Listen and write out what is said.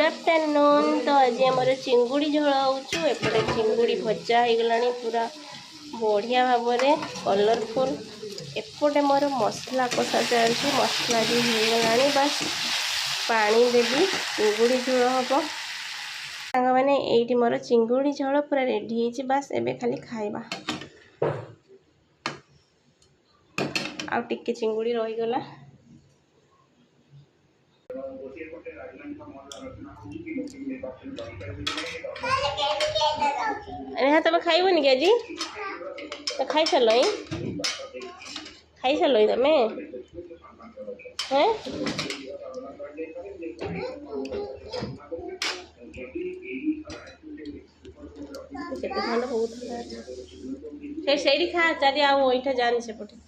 Afternoon. तो आज आमर चिंगुड़ी झोल होपटे चिंगुड़ी भजा हो गला पूरा बढ़िया भाव में कलरफुल। एपटे मोर मसला कषा चलती, मसला भी हो गला, बस पानी देवी चिंगुड़ी झोल हम सांग मैंने ये मोर चिंगुड़ी झोल पूरा रेडी है, बस एबे खाली खाइबा। आ टिके चिंगुड़ी रहीगला। हाँ तुम खाइबन कि आज तो खाई सार खाई सार तुम हैं ठंडा बहुत से खा चारि आईठा जानी सेपटे